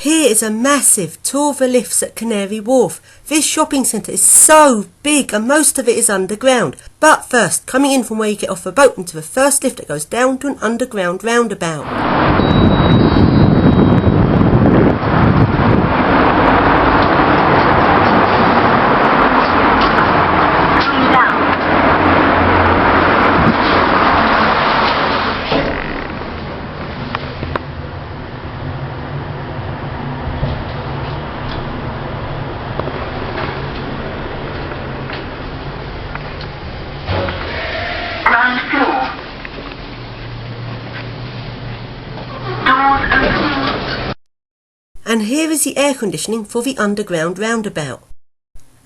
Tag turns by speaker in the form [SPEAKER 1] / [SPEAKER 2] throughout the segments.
[SPEAKER 1] Here is a massive tour of the lifts at Canary Wharf. This shopping centre is so big and most of it is underground. But first, coming in from where you get off the boat into the first lift that goes down to an underground roundabout. And here is the air conditioning for the underground roundabout.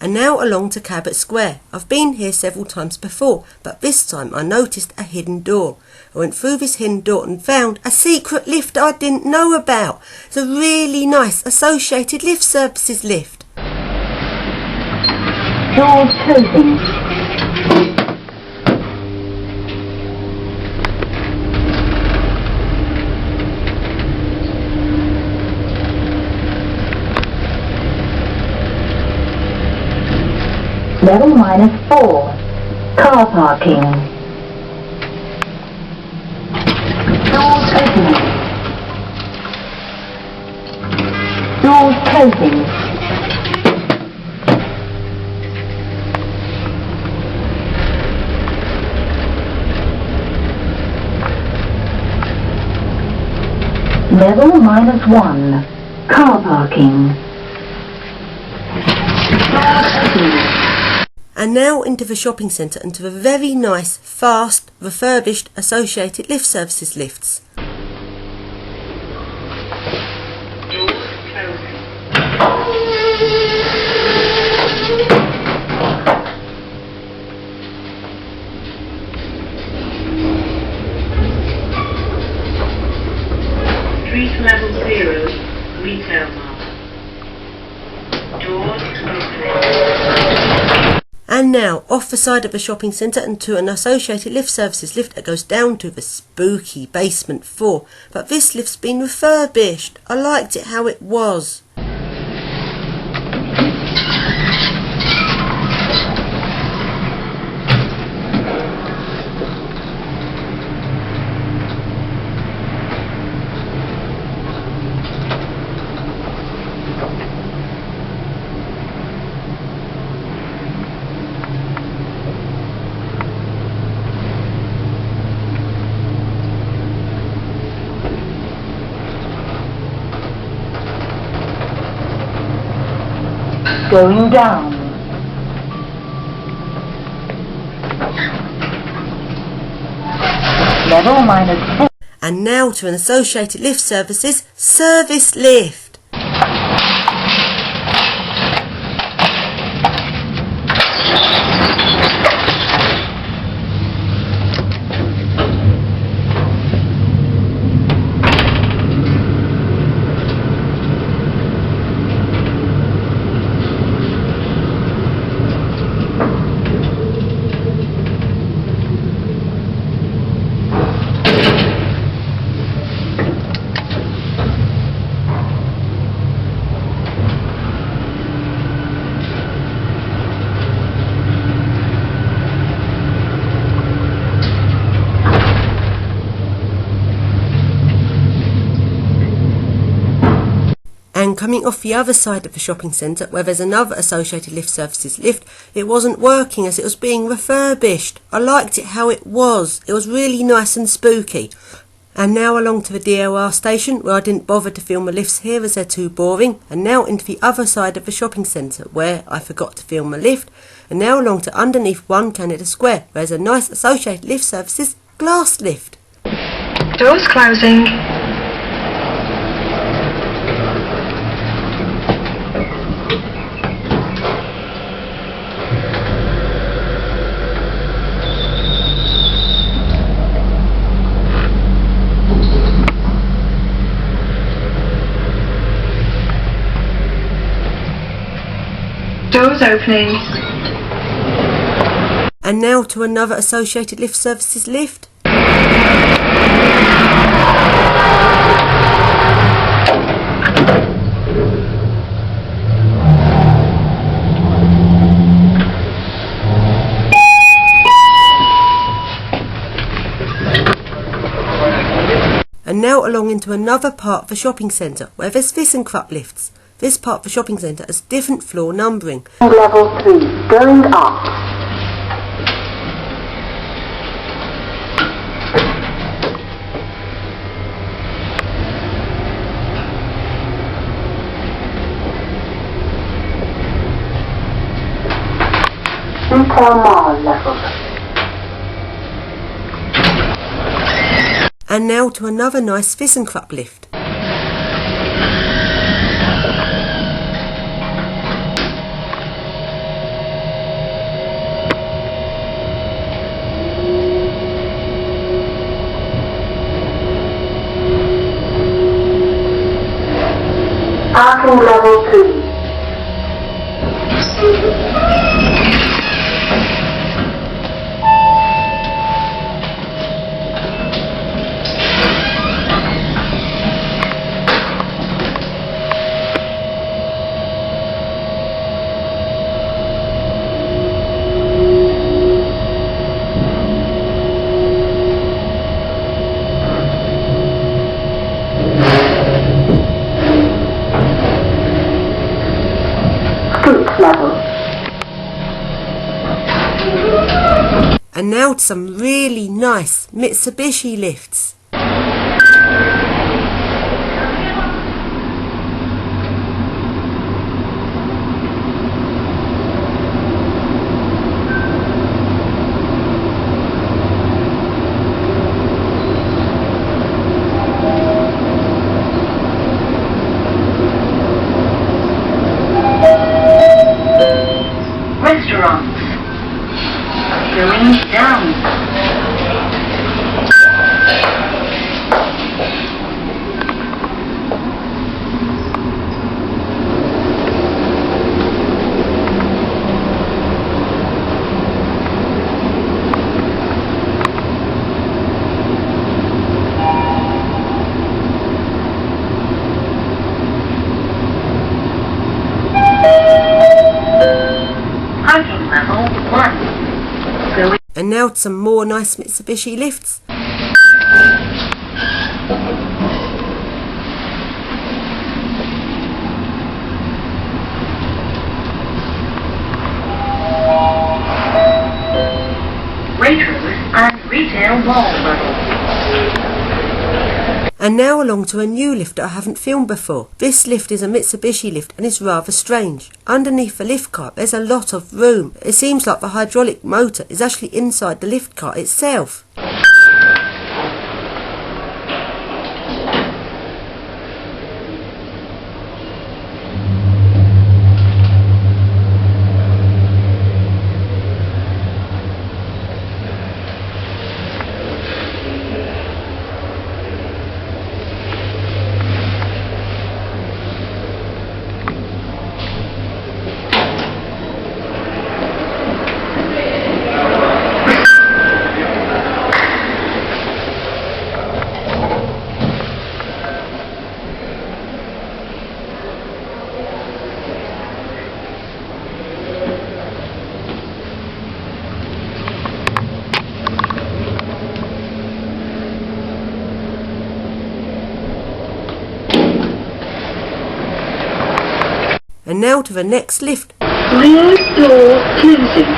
[SPEAKER 1] And now along to Cabot Square. I've been here several times before, but this time I noticed a hidden door. I went through this hidden door and found a secret lift I didn't know about. It's a really nice Associated Lift Services lift.
[SPEAKER 2] Doors closing. Level -4. Car parking. Doors opening. Doors closing. Level -1. Car parking. Doors opening.
[SPEAKER 1] And now into the shopping centre and to the very nice, fast, refurbished Associated Lift Services lifts.
[SPEAKER 3] Doors closing. Street level 0, retail mall. Doors opening.
[SPEAKER 1] And now, off the side of the shopping centre and to an Associated Lift Services lift that goes down to the spooky basement 4. But this lift's been refurbished. I liked it how it was.
[SPEAKER 2] Going down. Level -4.
[SPEAKER 1] And now to an Associated Lift Services service lift. And coming off the other side of the shopping centre, where there's another Associated Lift Services lift, it wasn't working as it was being refurbished. I liked it how it was. It was really nice and spooky. And now along to the DLR station, where I didn't bother to film the lifts here as they're too boring. And now into the other side of the shopping centre, where I forgot to film the lift. And now along to underneath 1 Canada Square, where there's a nice Associated Lift Services glass lift.
[SPEAKER 3] Doors closing. Doors opening.
[SPEAKER 1] And now to another Associated Lift Services lift. now along into another part of the shopping centre where there's ThyssenKrupps lifts. This part of the shopping centre has different floor numbering.
[SPEAKER 2] Level 3, going up. Retail mall level.
[SPEAKER 1] And now to another nice ThyssenKrupps lift.
[SPEAKER 2] Parking level 3. Level.
[SPEAKER 1] And now to some really nice Mitsubishi lifts.
[SPEAKER 2] Restaurants. Going down. Parking level 1. Going.
[SPEAKER 1] And now to some more nice Mitsubishi lifts.
[SPEAKER 2] Waitrose and retail mall level.
[SPEAKER 1] And now along to a new lift that I haven't filmed before. This lift is a Mitsubishi lift and it's rather strange. Underneath the lift cart there's a lot of room. It seems like the hydraulic motor is actually inside the lift cart itself. And now to the next lift.
[SPEAKER 2] Rear door closing.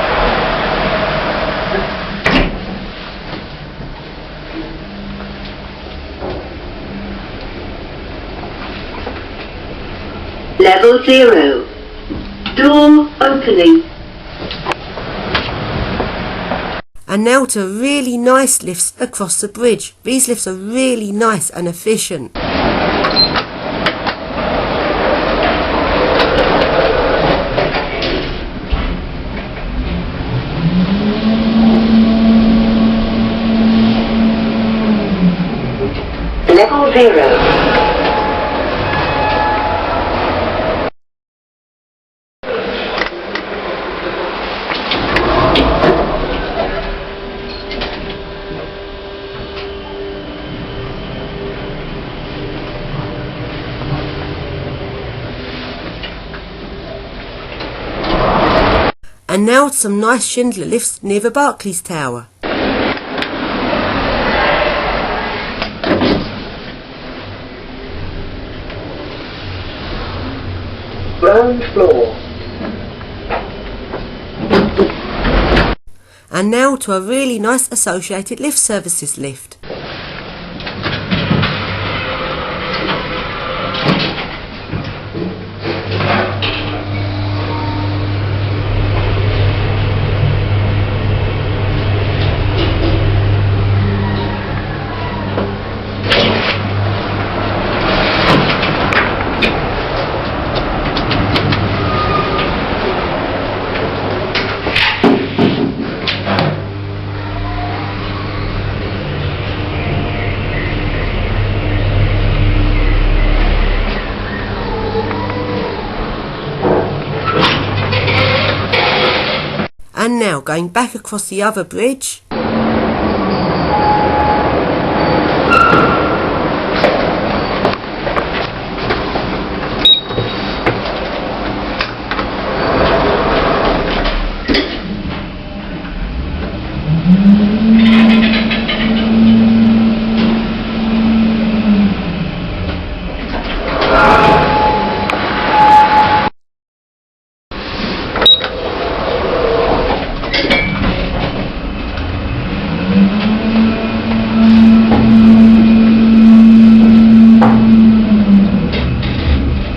[SPEAKER 2] Level 0. Door opening.
[SPEAKER 1] And now to really nice lifts across the bridge. These lifts are really nice and efficient.
[SPEAKER 2] Level 0.
[SPEAKER 1] And now to some nice Schindler lifts near the Barclays Tower.
[SPEAKER 2] ground floor.
[SPEAKER 1] And now to a really nice associated lift services lift. And now going back across the other bridge.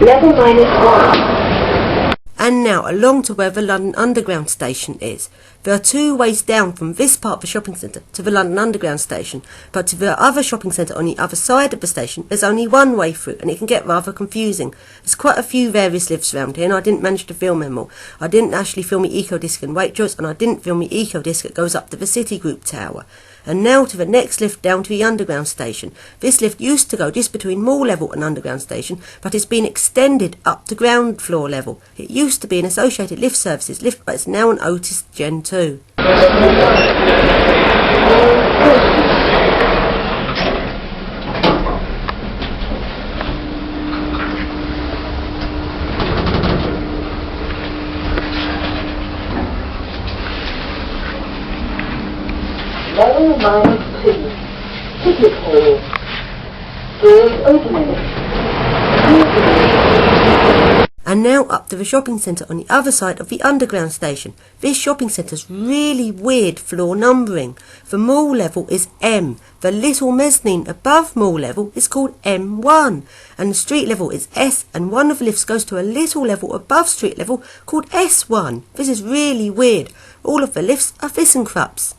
[SPEAKER 2] Level -1.
[SPEAKER 1] And now along to where the London Underground station is. There are two ways down from this part of the shopping centre to the London Underground station, but to the other shopping centre on the other side of the station there's only one way through, and it can get rather confusing. There's quite a few various lifts around here and I didn't manage to film them all. I didn't actually film the eco disc in Waitrose, and I didn't film the eco disc that goes up to the Citigroup tower. And now to the next lift down to the Underground station. This lift used to go just between Mall level and Underground station, but it's been extended up to ground floor level. It used to be an Associated Lift Services lift, but it's now an Otis Gen 2.
[SPEAKER 2] Level -2. Ticket hall. Doors opening.
[SPEAKER 1] And now up to the shopping centre on the other side of the Underground station. This shopping centre's really weird floor numbering. The mall level is M. The little mezzanine above mall level is called M1. And the street level is S, and one of the lifts goes to a little level above street level called S1. This is really weird. All of the lifts are ThyssenKrupps.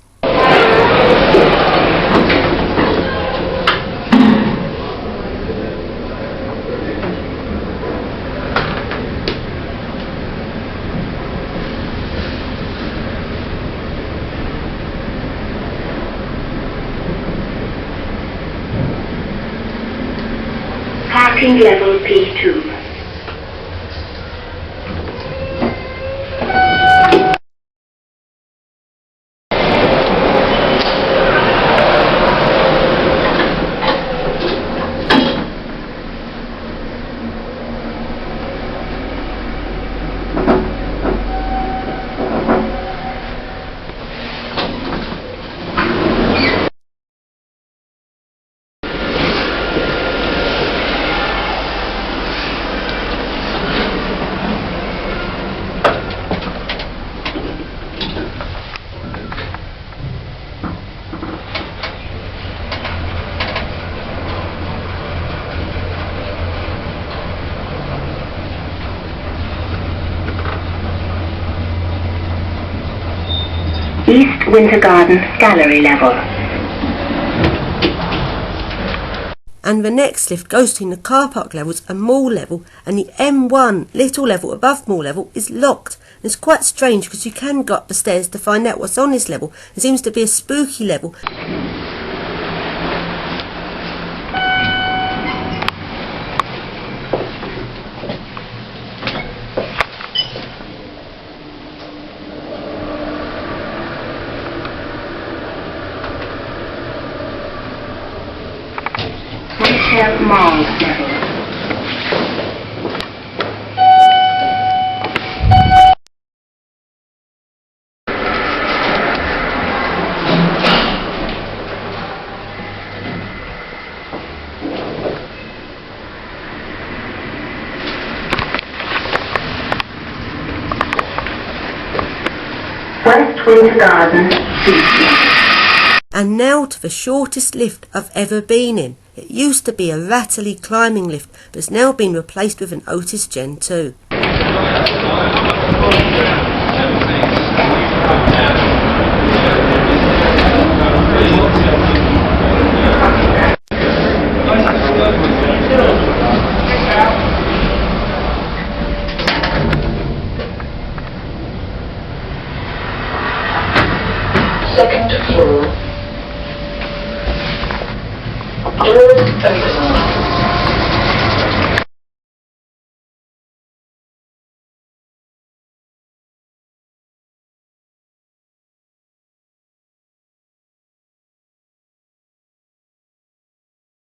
[SPEAKER 2] Parking level P2. East Winter Garden gallery level.
[SPEAKER 1] And the next lift goes between the car park levels and mall level, and the M1 little level above mall level is locked. And it's quite strange because you can go up the stairs to find out what's on this level. There seems to be a spooky level.
[SPEAKER 2] Hotel Mall level. East Winter Garden, C.
[SPEAKER 1] And now to the shortest lift I've ever been in. It used to be a rattly climbing lift, but it's now been replaced with an Otis Gen 2.